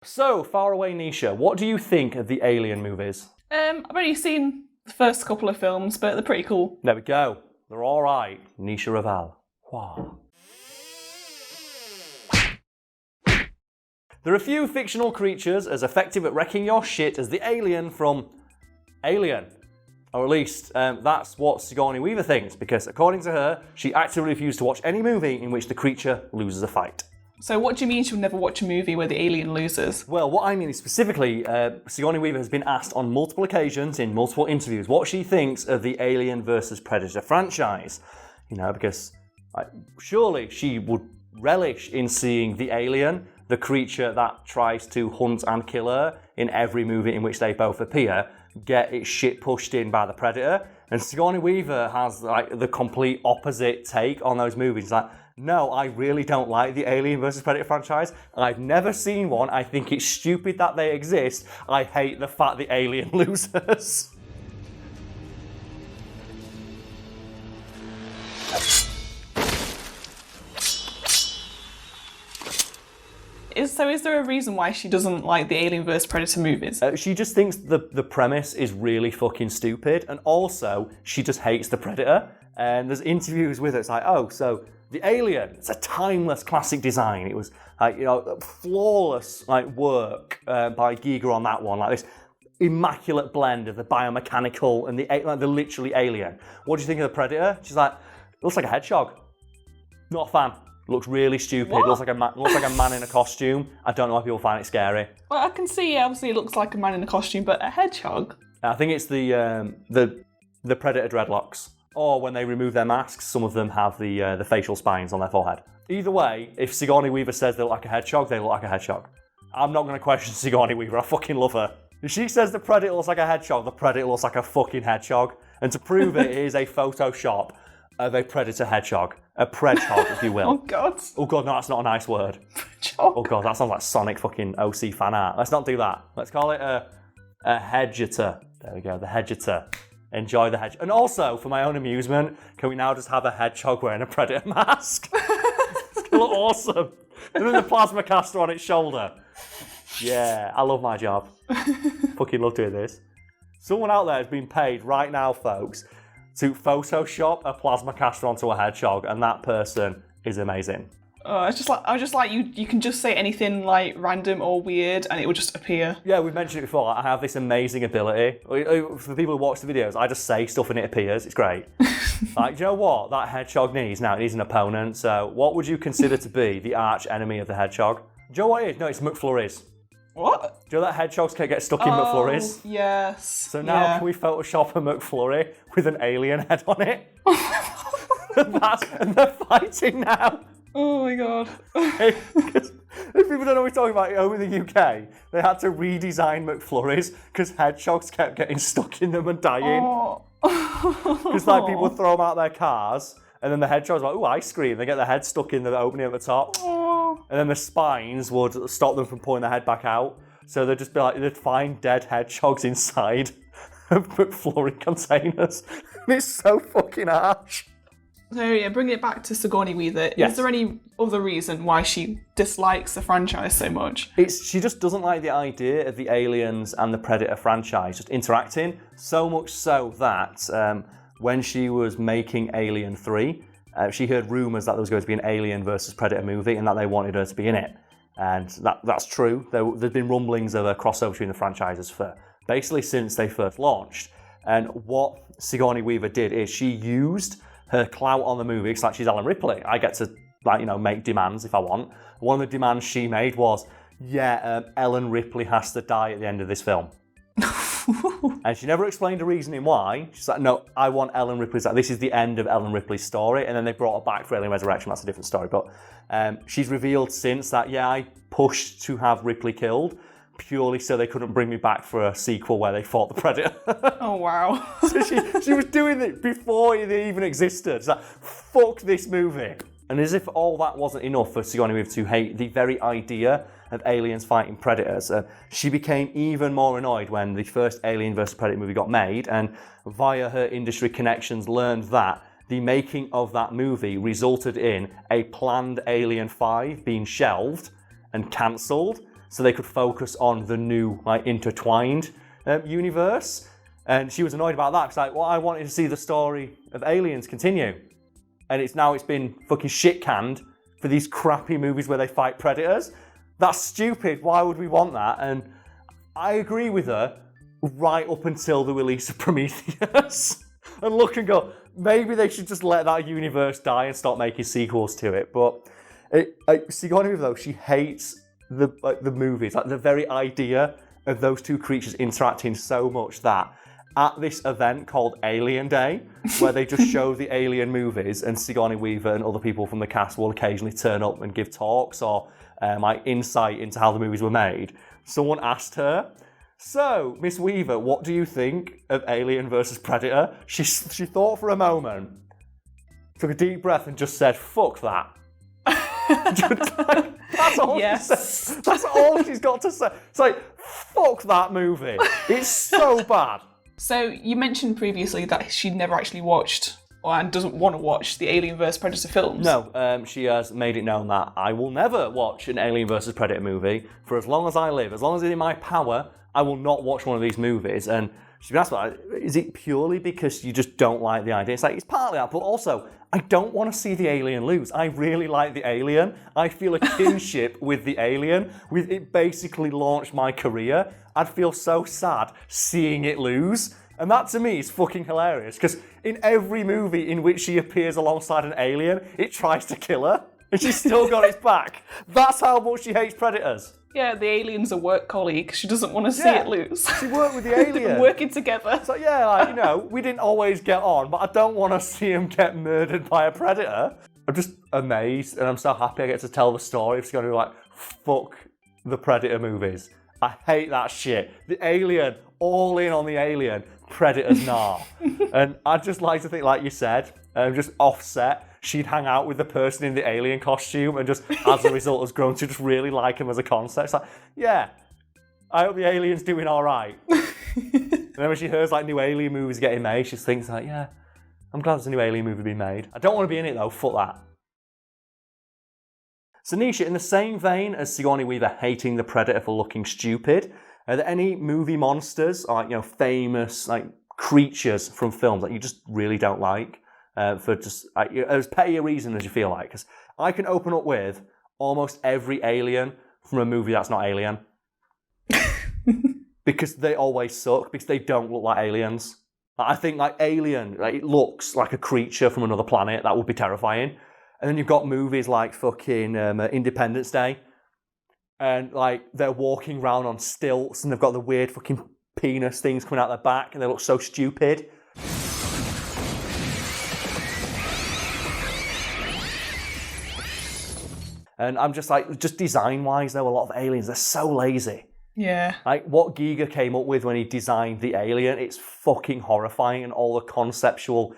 So, far away Nisha, what do you think of the Alien movies? I've only seen the first couple of films, but they're pretty cool. There we go. They're all right. Nisha Revill. Wow. There are few fictional creatures as effective at wrecking your shit as the alien from Alien. Or at least, that's what Sigourney Weaver thinks, because according to her, she actively refused to watch any movie in which the creature loses a fight. So what do you mean she'll never watch a movie where the alien loses? Well, what I mean is specifically, Sigourney Weaver has been asked on multiple occasions in multiple interviews what she thinks of the Alien vs Predator franchise. You know, because surely she would relish in seeing the alien, the creature that tries to hunt and kill her in every movie in which they both appear, get its shit pushed in by the Predator. And Sigourney Weaver has like the complete opposite take on those movies. Like, no, I really don't like the Alien vs Predator franchise. I've never seen one. I think it's stupid that they exist. I hate the fact the alien loses. Is there a reason why she doesn't like the Alien vs Predator movies? She just thinks the premise is really fucking stupid, and also she just hates the Predator. And there's interviews with her. It's like, oh, so the Alien, it's a timeless classic design. It was flawless work by Giger on that one, like this immaculate blend of the biomechanical and the literally alien. What do you think of the Predator? She's like, it looks like a hedgehog. Not a fan. Looks really stupid. What? Looks like a man in a costume. I don't know why people find it scary. Well, I can see, obviously, it looks like a man in a costume, but a hedgehog? I think it's the Predator dreadlocks. Or when they remove their masks, some of them have the facial spines on their forehead. Either way, if Sigourney Weaver says they look like a hedgehog, they look like a hedgehog. I'm not going to question Sigourney Weaver. I fucking love her. If she says the Predator looks like a hedgehog, the Predator looks like a fucking hedgehog. And to prove it, here's a Photoshop of a Predator hedgehog. A predhog, if you will. Oh, God. Oh, God, no, that's not a nice word. Hedgehog. Oh, God, that sounds like Sonic fucking OC fan art. Let's not do that. Let's call it a hedgeter. There we go, the hedgeter. Enjoy the hedge. And also, for my own amusement, can we now just have a hedgehog wearing a Predator mask? It's going to look awesome. And then the plasma caster on its shoulder. Yeah, I love my job. Fucking love doing this. Someone out there has been paid right now, folks, to Photoshop a plasma caster onto a hedgehog, and that person is amazing. I was just like you can just say anything like random or weird and it will just appear. Yeah, we've mentioned it before. I have this amazing ability. For people who watch the videos, I just say stuff and it appears. It's great. Like, do you know what that hedgehog needs now? It needs an opponent. So what would you consider to be the arch enemy of the hedgehog? Do you know what it is? No, it's McFlurries. What? Do you know that hedgehogs can get stuck in McFlurries? Yes. So now can we Photoshop a McFlurry with an alien head on it? And they're fighting now. Oh my God. If people don't know what we're talking about, over in the UK, they had to redesign McFlurries because hedgehogs kept getting stuck in them and dying. Because people would throw them out their cars, and then the hedgehogs were like, ooh, ice cream. They get their head stuck in the opening at the top. And then the spines would stop them from pulling their head back out. So they'd just be like, they'd find dead hedgehogs inside of McFlurry containers. And it's so fucking harsh. So yeah, bring it back to Sigourney Weaver. Yes. Is there any other reason why she dislikes the franchise so much? She just doesn't like the idea of the Aliens and the Predator franchise just interacting, so much so that when she was making Alien 3, she heard rumours that there was going to be an Alien versus Predator movie and that they wanted her to be in it. And that's true. There's been rumblings of a crossover between the franchises for basically since they first launched. And what Sigourney Weaver did is she used her clout on the movie. It's like she's Ellen Ripley. I get to make demands if I want. One of the demands she made was, Ellen Ripley has to die at the end of this film. And she never explained the reasoning why. She's like, no, I want Ellen Ripley's. This is the end of Ellen Ripley's story. And then they brought her back for Alien Resurrection. That's a different story. But she's revealed since that, I pushed to have Ripley killed purely so they couldn't bring me back for a sequel where they fought the Predator. Oh, wow. So she was doing it before it even existed. It's like, fuck this movie. And as if all that wasn't enough for Sigourney Weaver to hate the very idea of aliens fighting predators, she became even more annoyed when the first Alien vs Predator movie got made, and via her industry connections learned that the making of that movie resulted in a planned Alien 5 being shelved and cancelled. so they could focus on the new, like, intertwined universe. And she was annoyed about that, because, like, well, I wanted to see the story of Aliens continue. And it's been fucking shit-canned for these crappy movies where they fight predators. That's stupid. Why would we want that? And I agree with her right up until the release of Prometheus. And look and go, maybe they should just let that universe die and stop making sequels to it. But Sigourney Weaver, though, she hates the movies, like the very idea of those two creatures interacting so much that at this event called Alien Day, where they just show the Alien movies, and Sigourney Weaver and other people from the cast will occasionally turn up and give talks or like insight into how the movies were made. Someone asked her, so, Miss Weaver, what do you think of Alien versus Predator? She thought for a moment, took a deep breath and just said, fuck that. That's all she said. That's all she's got to say. It's like, fuck that movie. It's so bad. So, you mentioned previously that she never actually watched and doesn't want to watch the Alien vs Predator films. No, she has made it known that I will never watch an Alien vs Predator movie for as long as I live. As long as it's in my power, I will not watch one of these movies. And she's been asked about it, is it purely because you just don't like the idea? It's like, it's partly that, but also, I don't want to see the alien lose. I really like the alien. I feel a kinship with the alien. It basically launched my career. I'd feel so sad seeing it lose. And that to me is fucking hilarious, because in every movie in which she appears alongside an alien, it tries to kill her, and she's still got its back. That's how much she hates predators. Yeah, the alien's a work colleague. She doesn't want to see it lose. She worked with the alien. They've been working together. So yeah, like, you know, we didn't always get on, but I don't want to see him get murdered by a predator. I'm just amazed, and I'm so happy I get to tell the story. It's going to be like, fuck the Predator movies. I hate that shit. The alien, all in on the alien. Predators, nah. And I'd just like to think, like you said, just offset. She'd hang out with the person in the alien costume and just, as a result, has grown to just really like him as a concept. It's like, yeah, I hope the alien's doing all right. And then when she hears like new alien movies getting made, she thinks like, yeah, I'm glad there's a new alien movie being made. I don't want to be in it though, fuck that. So Nisha, in the same vein as Sigourney Weaver hating the Predator for looking stupid, are there any movie monsters, or, you know, famous like creatures from films that you just really don't like? For just as petty a reason as you feel like, because I can open up with almost every alien from a movie that's not Alien, because they always suck, because they don't look like aliens. I think like Alien, like, it looks like a creature from another planet. That would be terrifying. And then you've got movies like fucking Independence Day, and like they're walking around on stilts and they've got the weird fucking penis things coming out their back and they look so stupid. And I'm just like, just design-wise, though, a lot of aliens, they're so lazy. Yeah. Like, what Giger came up with when he designed the alien, it's fucking horrifying, and all the conceptual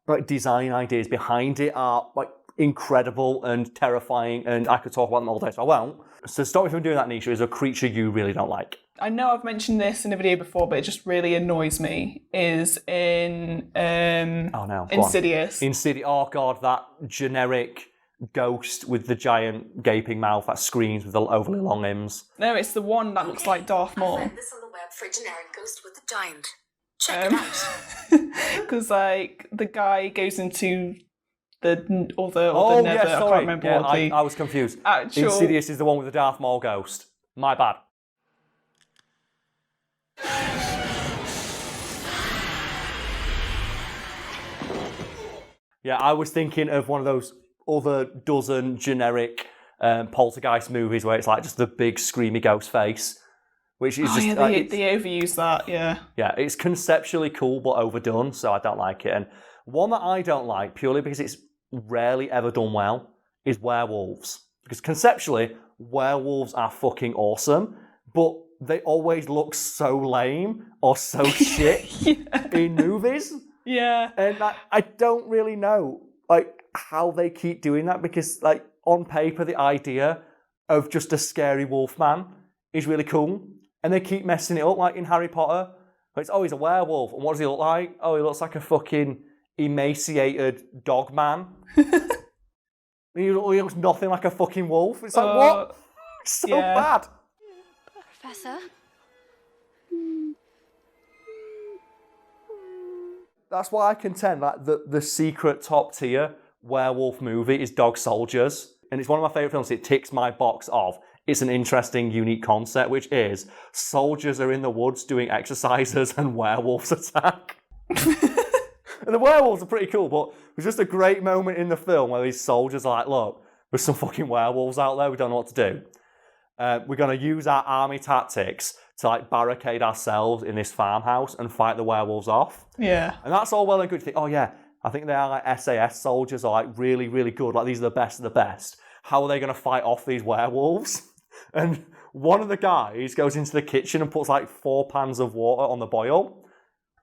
like design ideas behind it are like incredible and terrifying, and I could talk about them all day, so I won't. So stop me from doing that, Nisha, is a creature you really don't like. I know I've mentioned this in a video before, but it just really annoys me, is in Insidious. Insidious, oh god, that generic ghost with the giant gaping mouth that screams with the overly long limbs. No, it's the one that looks like Darth Maul. I found this on the web for a generic ghost with a giant. Check it out. Because like the guy goes into the nether. Yeah, sorry. I can't remember what the I was confused. actual... Insidious is the one with the Darth Maul ghost. My bad. Yeah, I was thinking of one of those other dozen generic poltergeist movies where it's like just the big screamy ghost face, which is they overuse that. Yeah, it's conceptually cool but overdone, so I don't like it. And one that I don't like purely because it's rarely ever done well is werewolves, because conceptually werewolves are fucking awesome, but they always look so lame or so shit in movies. Yeah, and I don't really know like how they keep doing that, because like on paper the idea of just a scary wolf man is really cool, and they keep messing it up, like in Harry Potter. It's he's a werewolf, and what does he look like? Oh, he looks like a fucking emaciated dog man. He looks nothing like a fucking wolf. It's like, what? It's so bad. Professor? That's why I contend that the secret top tier werewolf movie is Dog Soldiers. And it's one of my favourite films. It ticks my box of it's an interesting, unique concept, which is soldiers are in the woods doing exercises and werewolves attack. And the werewolves are pretty cool, but there's just a great moment in the film where these soldiers are like, look, there's some fucking werewolves out there, we don't know what to do. We're going to use our army tactics to like barricade ourselves in this farmhouse and fight the werewolves off. Yeah. And that's all well and good. You think, oh yeah, I think they are like SAS soldiers are like really, really good. Like these are the best of the best. How are they going to fight off these werewolves? And one of the guys goes into the kitchen and puts like 4 pans of water on the boil.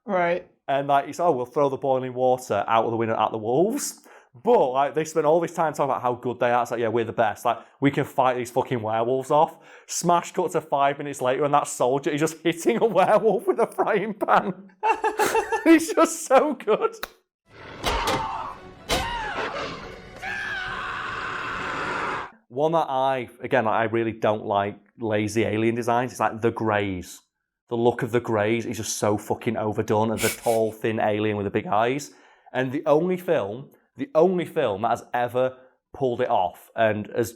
Right. And like, he's, oh, we'll throw the boiling water out of the window at the wolves. But like, they spend all this time talking about how good they are. It's like, yeah, we're the best. Like, we can fight these fucking werewolves off. Smash cut to 5 minutes later, and that soldier is just hitting a werewolf with a frying pan. He's just so good. One that I really don't like lazy alien designs. It's like the greys. The look of the greys is just so fucking overdone as a tall, thin alien with the big eyes. And the only film that has ever pulled it off and has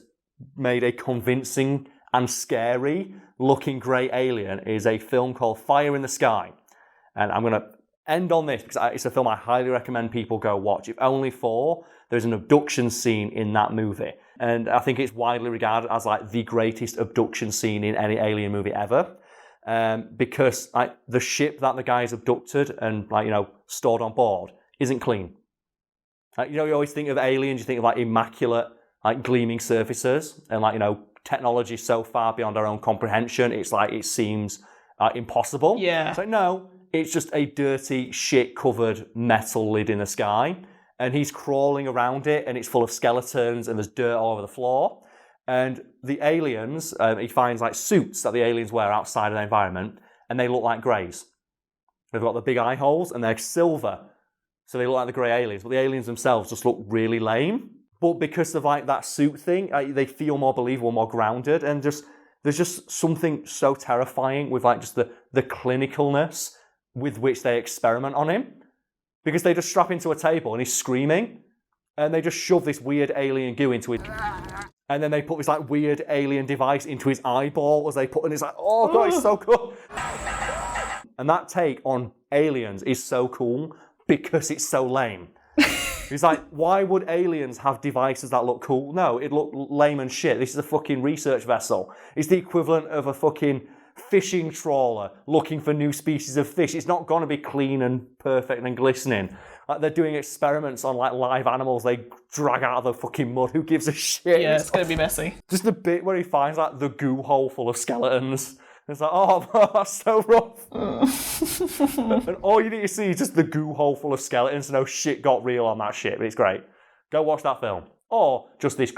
made a convincing and scary looking grey alien is a film called Fire in the Sky. And I'm going to end on this because it's a film I highly recommend people go watch. If only for there's an abduction scene in that movie. And I think it's widely regarded as like the greatest abduction scene in any alien movie ever. Because like the ship that the guys abducted and like, you know, stored on board isn't clean. Like, you know, you always think of aliens, you think of like immaculate, like gleaming surfaces, and like, you know, technology is so far beyond our own comprehension. It's like it seems impossible. Yeah. So no, it's just a dirty, shit-covered metal lid in the sky, and he's crawling around it, and it's full of skeletons, and there's dirt all over the floor. And the aliens, he finds like suits that the aliens wear outside of their environment, and they look like greys. They've got the big eye holes, and they're silver. So they look like the grey aliens, but the aliens themselves just look really lame. But because of like that suit thing, they feel more believable, more grounded, and just there's just something so terrifying with like just the clinicalness with which they experiment on him. Because they just strap into a table and he's screaming, and they just shove this weird alien goo into it. And then they put this like weird alien device into his eyeball as they put, and it's like, oh god, it's so cool. And that take on aliens is so cool because it's so lame. It's like, why would aliens have devices that look cool? No, it look lame and shit. This is a fucking research vessel. It's the equivalent of a fucking fishing trawler looking for new species of fish. It's not going to be clean and perfect and glistening. Like, they're doing experiments on like live animals they drag out of the fucking mud. Who gives a shit? Yeah, it's going to be messy. Just the bit where he finds like the goo hole full of skeletons. It's like, oh, that's so rough. And all you need to see is just the goo hole full of skeletons. No shit got real on that shit, but it's great. Go watch that film. Or just this.